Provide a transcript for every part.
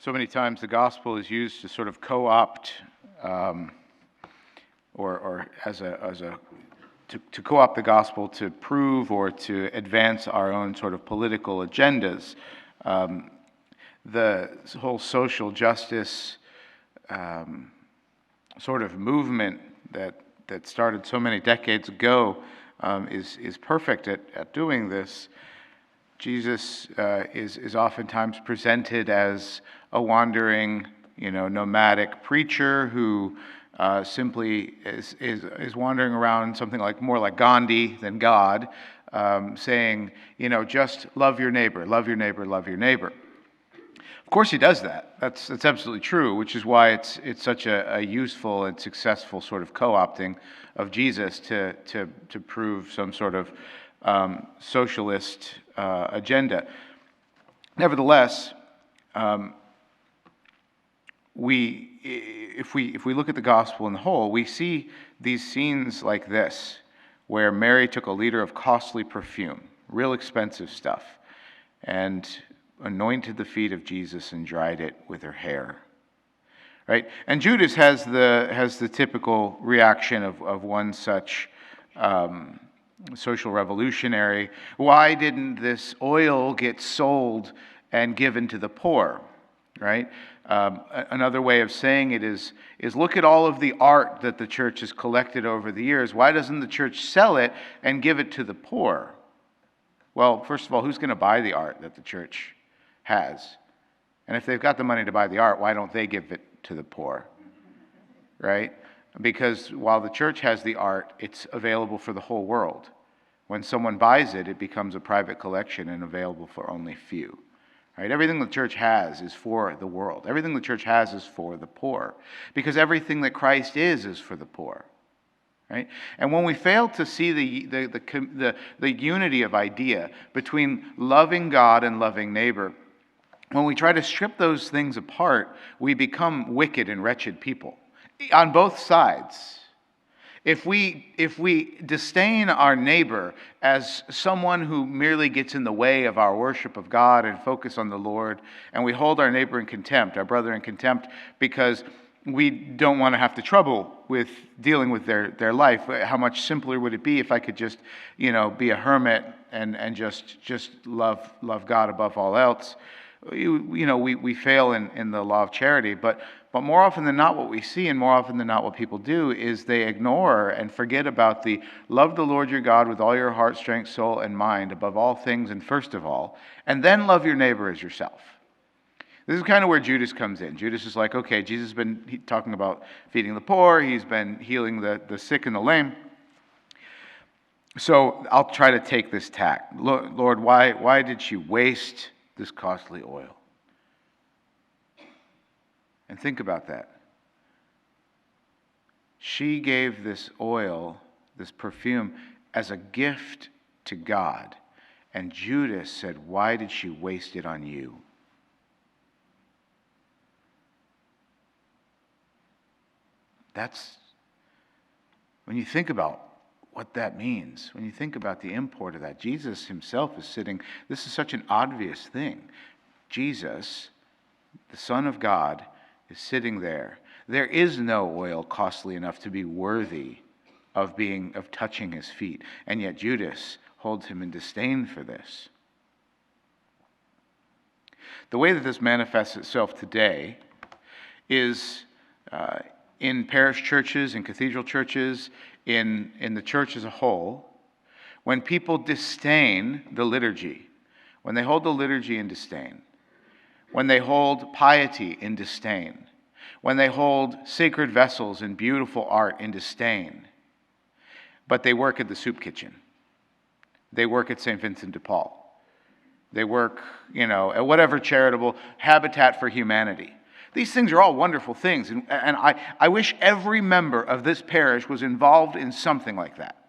So many times the gospel is used to sort of co-opt, or to co-opt the gospel to prove or to advance our own sort of political agendas. The whole social justice sort of movement that started so many decades ago is perfect at doing this. Jesus is oftentimes presented as a wandering, nomadic preacher who simply is wandering around something like more like Gandhi than God, saying, just love your neighbor, love your neighbor, love your neighbor. Of course he does that. That's absolutely true, which is why it's such a useful and successful sort of co-opting of Jesus to prove some sort of socialist agenda. Nevertheless, if we look at the gospel in the whole, we see these scenes like this, where Mary took a liter of costly perfume, real expensive stuff, and anointed the feet of Jesus and dried it with her hair. Right? And Judas has the typical reaction of one such social revolutionary. Why didn't this oil get sold and given to the poor? Right? Another way of saying it is look at all of the art that the church has collected over the years. Why doesn't the church sell it and give it to the poor? Well, first of all, who's going to buy the art that the church has? And if they've got the money to buy the art, why don't they give it to the poor? Right? Because while the church has the art, it's available for the whole world. When someone buys it, it becomes a private collection and available for only few. Right? Everything the church has is for the world. Everything the church has is for the poor. Because everything that Christ is for the poor. Right? And when we fail to see the unity of idea between loving God and loving neighbor, when we try to strip those things apart, we become wicked and wretched people on both sides. If we disdain our neighbor as someone who merely gets in the way of our worship of God and focus on the Lord, and we hold our neighbor in contempt, our brother in contempt, because we don't want to have the trouble with dealing with their life. How much simpler would it be if I could just, be a hermit and just love God above all else? We fail in the law of charity, but more often than not, what we see, and more often than not, what people do is they ignore and forget about the love the Lord your God with all your heart, strength, soul, and mind above all things, and first of all, and then love your neighbor as yourself. This is kind of where Judas comes in. Judas is like, okay, Jesus has been talking about feeding the poor. He's been healing the sick and the lame. So I'll try to take this tack. Lord, why did she waste this costly oil? And think about that. She gave this oil, this perfume, as a gift to God. And Judas said, why did she waste it on you? That's, when you think about what that means, when you think about the import of that, Jesus himself is sitting, this is such an obvious thing. Jesus, the Son of God, is sitting there. There is no oil costly enough to be worthy of touching his feet, and yet Judas holds him in disdain for this. The way that this manifests itself today is in parish churches, in cathedral churches, in the church as a whole, when people disdain the liturgy, when they hold the liturgy in disdain, when they hold piety in disdain, when they hold sacred vessels and beautiful art in disdain, but they work at the soup kitchen. They work at St. Vincent de Paul. They work, at whatever charitable Habitat for Humanity. These things are all wonderful things, and I wish every member of this parish was involved in something like that.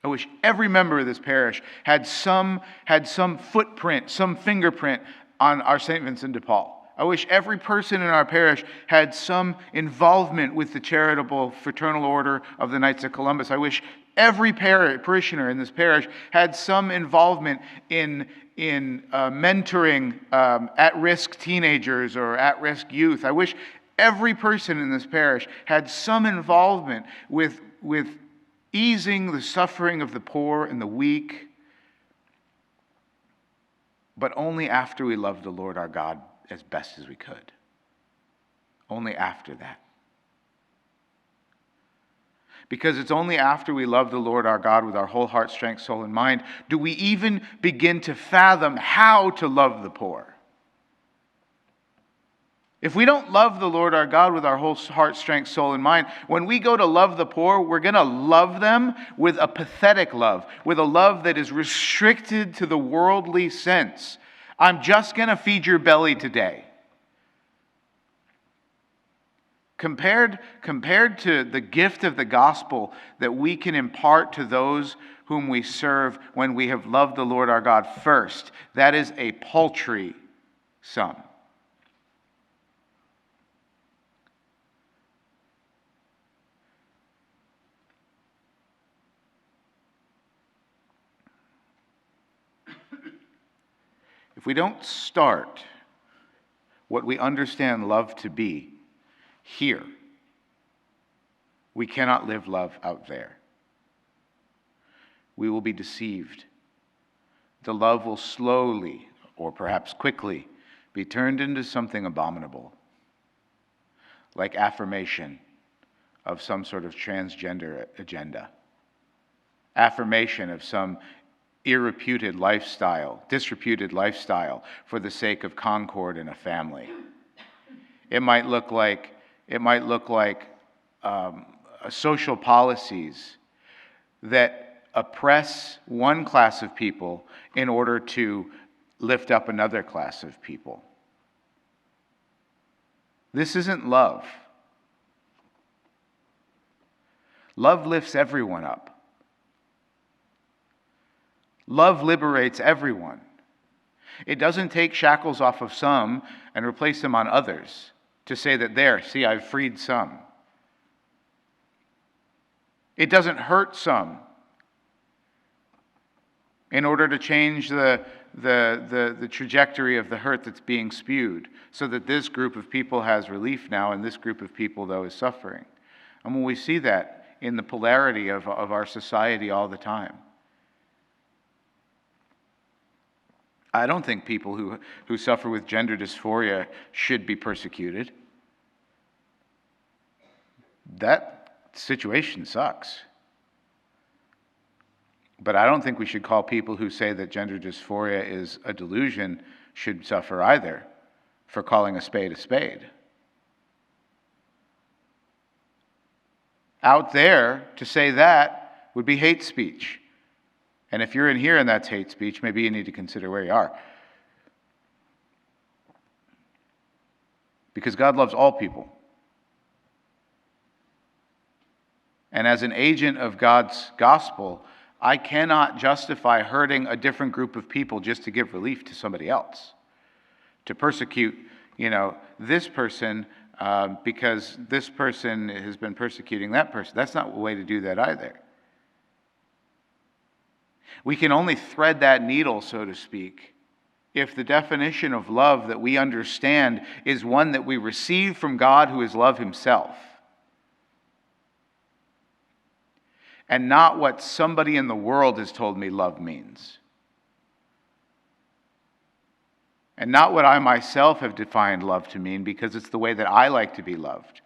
I wish every member of this parish had some footprint, some fingerprint on our St. Vincent de Paul. I wish every person in our parish had some involvement with the charitable fraternal order of the Knights of Columbus. I wish every parishioner in this parish had some involvement in mentoring at-risk teenagers or at-risk youth. I wish every person in this parish had some involvement with easing the suffering of the poor and the weak, but only after we loved the Lord our God as best as we could. Only after that. Because it's only after we love the Lord our God with our whole heart, strength, soul, and mind do we even begin to fathom how to love the poor. If we don't love the Lord our God with our whole heart, strength, soul, and mind, when we go to love the poor, we're going to love them with a pathetic love, with a love that is restricted to the worldly sense. I'm just going to feed your belly today. Compared to the gift of the gospel that we can impart to those whom we serve when we have loved the Lord our God first, that is a paltry sum. If we don't start what we understand love to be here, we cannot live love out there. We will be deceived. The love will slowly, or perhaps quickly, be turned into something abominable, like affirmation of some sort of transgender agenda, affirmation of some disreputed lifestyle for the sake of concord in a family. It might look like social policies that oppress one class of people in order to lift up another class of people. This isn't love. Love lifts everyone up. Love liberates everyone. It doesn't take shackles off of some and replace them on others to say that I've freed some. It doesn't hurt some in order to change the trajectory of the hurt that's being spewed so that this group of people has relief now and this group of people, though, is suffering. And when we see that in the polarity of our society all the time, I don't think people who suffer with gender dysphoria should be persecuted. That situation sucks. But I don't think we should call people who say that gender dysphoria is a delusion should suffer either for calling a spade a spade. Out there, to say that would be hate speech. And if you're in here and that's hate speech, maybe you need to consider where you are. Because God loves all people. And as an agent of God's gospel, I cannot justify hurting a different group of people just to give relief to somebody else. To persecute, this person because this person has been persecuting that person. That's not a way to do that either. We can only thread that needle, so to speak, if the definition of love that we understand is one that we receive from God, who is love himself, and not what somebody in the world has told me love means, and not what I myself have defined love to mean because it's the way that I like to be loved.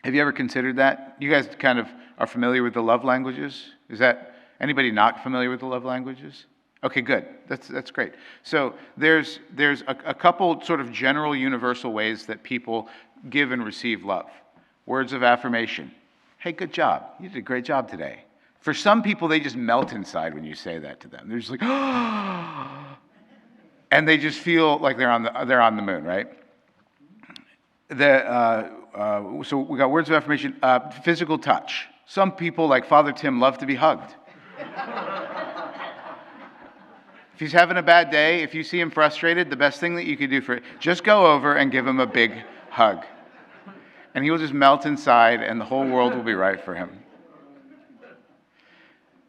Have you ever considered that? You guys kind of are familiar with the love languages? Is that anybody not familiar with the love languages? Okay, good. That's great. So there's a couple sort of general universal ways that people give and receive love. Words of affirmation. Hey, good job. You did a great job today. For some people, they just melt inside when you say that to them. They're just like, oh, and they just feel like they're on the moon, right? So we got words of affirmation. Physical touch. Some people, like Father Tim, love to be hugged. If he's having a bad day, if you see him frustrated, the best thing that you could do for it, just go over and give him a big hug. And he will just melt inside, and the whole world will be right for him.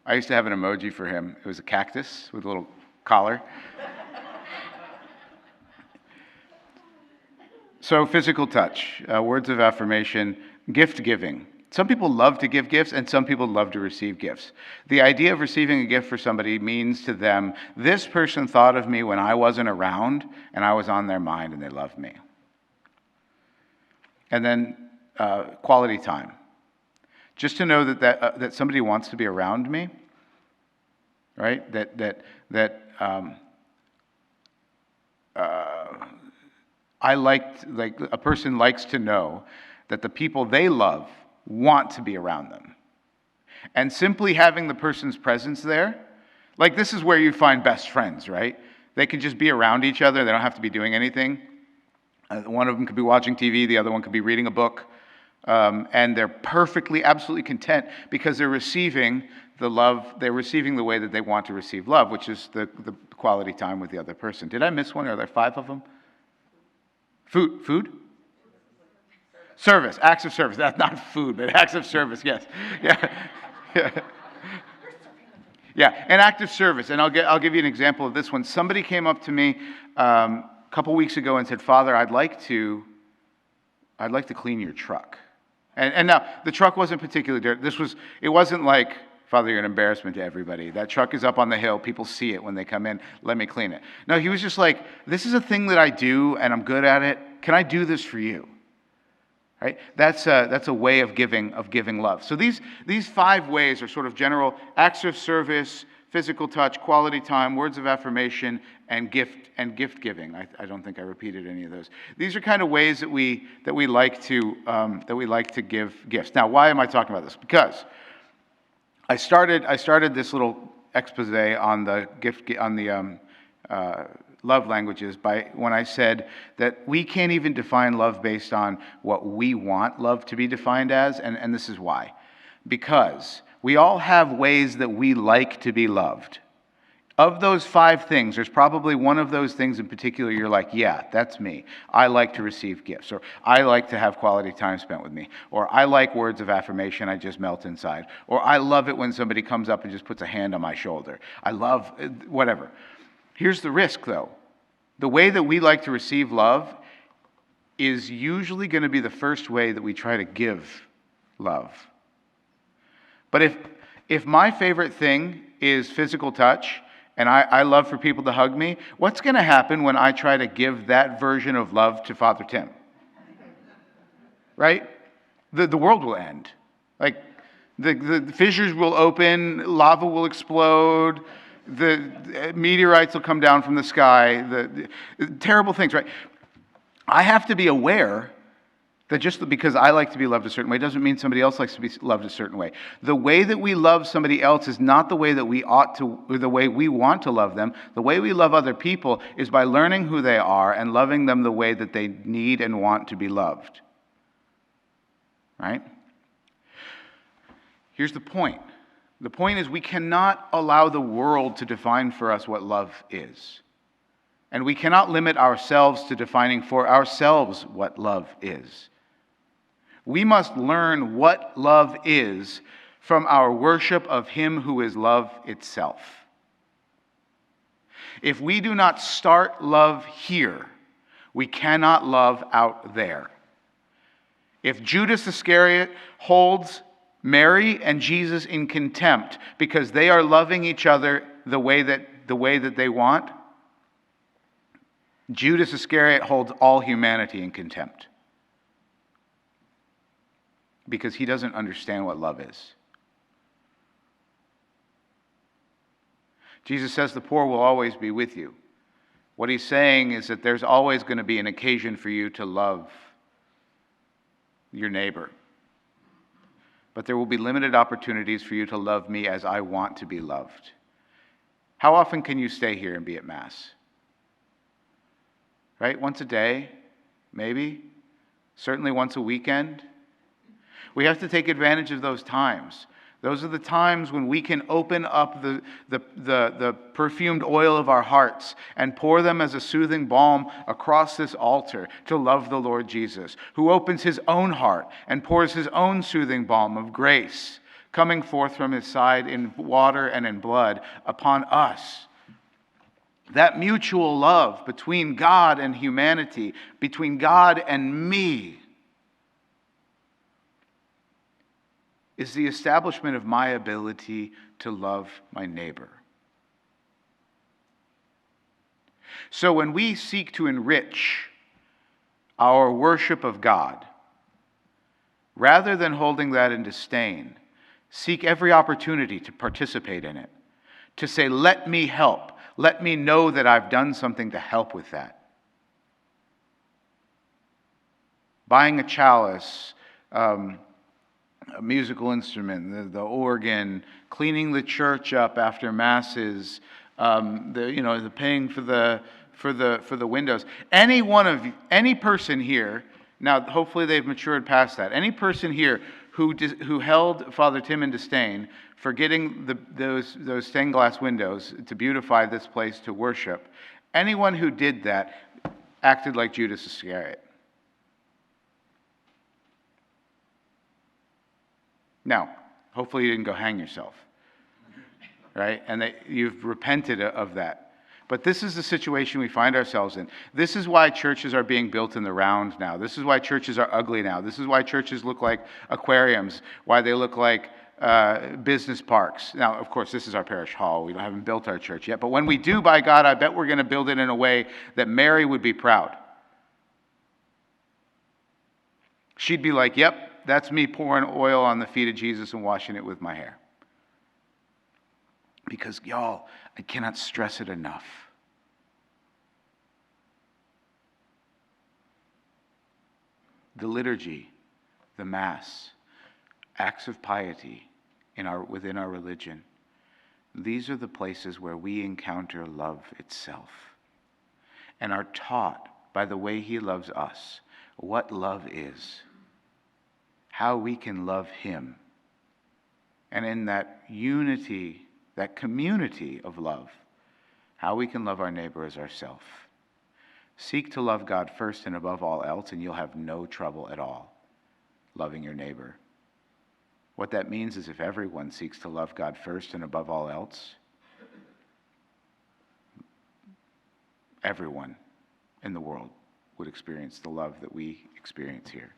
I used to have an emoji for him. It was a cactus with a little collar. So physical touch, words of affirmation, gift giving. Some people love to give gifts, and some people love to receive gifts. The idea of receiving a gift for somebody means to them, this person thought of me when I wasn't around, and I was on their mind, and they loved me. And then quality time. Just to know that somebody wants to be around me, right? Like a person likes to know that the people they love want to be around them. And simply having the person's presence there, like this is where you find best friends, right? They can just be around each other. They don't have to be doing anything. One of them could be watching TV. The other one could be reading a book. And they're perfectly, absolutely content because they're receiving the love. They're receiving the way that they want to receive love, which is the quality time with the other person. Did I miss one? Are there 5 of them? Food? Service, acts of service. That's not food, but acts of service, yes. Yeah. Yeah, an act of service. And I'll give you an example of this one. Somebody came up to me a couple weeks ago and said, Father, I'd like to clean your truck. And now, the truck wasn't particularly dirty. It wasn't like, Father, you're an embarrassment to everybody. That truck is up on the hill. People see it when they come in. Let me clean it. No, he was just like, this is a thing that I do, and I'm good at it. Can I do this for you? Right? That's a way of giving love. So these 5 ways are sort of general: acts of service, physical touch, quality time, words of affirmation, and gift giving. I don't think I repeated any of those. These are kind of ways that we like to give gifts. Now, why am I talking about this? Because I started this little expose on the love languages when I said that we can't even define love based on what we want love to be defined as, and this is why. Because we all have ways that we like to be loved. Of those 5 things, there's probably one of those things in particular you're like, yeah, that's me. I like to receive gifts, or I like to have quality time spent with me, or I like words of affirmation, I just melt inside, or I love it when somebody comes up and just puts a hand on my shoulder. I love whatever. Here's the risk, though. The way that we like to receive love is usually going to be the first way that we try to give love. But if my favorite thing is physical touch, and I love for people to hug me, what's going to happen when I try to give that version of love to Father Tim? Right? The world will end. Like, the fissures will open, lava will explode, the meteorites will come down from the sky, the terrible things, right? I have to be aware that just because I like to be loved a certain way doesn't mean somebody else likes to be loved a certain way. The way that we love somebody else is not the way that we ought to, or the way we want to love them. The way we love other people is by learning who they are and loving them the way that they need and want to be loved. Right? Here's the point. The point is we cannot allow the world to define for us what love is. And we cannot limit ourselves to defining for ourselves what love is. We must learn what love is from our worship of Him who is love itself. If we do not start love here, we cannot love out there. If Judas Iscariot holds Mary and Jesus in contempt because they are loving each other the way that they want, Judas Iscariot holds all humanity in contempt because he doesn't understand what love is. Jesus says the poor will always be with you. What he's saying is that there's always going to be an occasion for you to love your neighbor. But there will be limited opportunities for you to love me as I want to be loved. How often can you stay here and be at Mass? Right? Once a day? Maybe? Certainly once a weekend? We have to take advantage of those times. Those are the times when we can open up the perfumed oil of our hearts and pour them as a soothing balm across this altar to love the Lord Jesus, who opens his own heart and pours his own soothing balm of grace, coming forth from his side in water and in blood upon us. That mutual love between God and humanity, between God and me, is the establishment of my ability to love my neighbor. So when we seek to enrich our worship of God, rather than holding that in disdain, seek every opportunity to participate in it, to say, let me help, let me know that I've done something to help with that. Buying a chalice, a musical instrument, the organ, cleaning the church up after masses, the paying for the windows. Any person here, now hopefully they've matured past that. Any person here who held Father Tim in disdain for getting those stained glass windows to beautify this place to worship, anyone who did that acted like Judas Iscariot. Now, hopefully you didn't go hang yourself, right? And that you've repented of that. But this is the situation we find ourselves in. This is why churches are being built in the round now. This is why churches are ugly now. This is why churches look like aquariums, why they look like business parks. Now, of course, this is our parish hall. We haven't built our church yet. But when we do, by God, I bet we're going to build it in a way that Mary would be proud. She'd be like, yep, that's me pouring oil on the feet of Jesus and washing it with my hair. Because, y'all, I cannot stress it enough. The liturgy, the Mass, acts of piety within our religion, these are the places where we encounter love itself and are taught by the way he loves us what love is, how we can love him, and in that unity, that community of love, how we can love our neighbor as ourselves. Seek to love God first and above all else, and you'll have no trouble at all loving your neighbor. What that means is if everyone seeks to love God first and above all else, everyone in the world would experience the love that we experience here.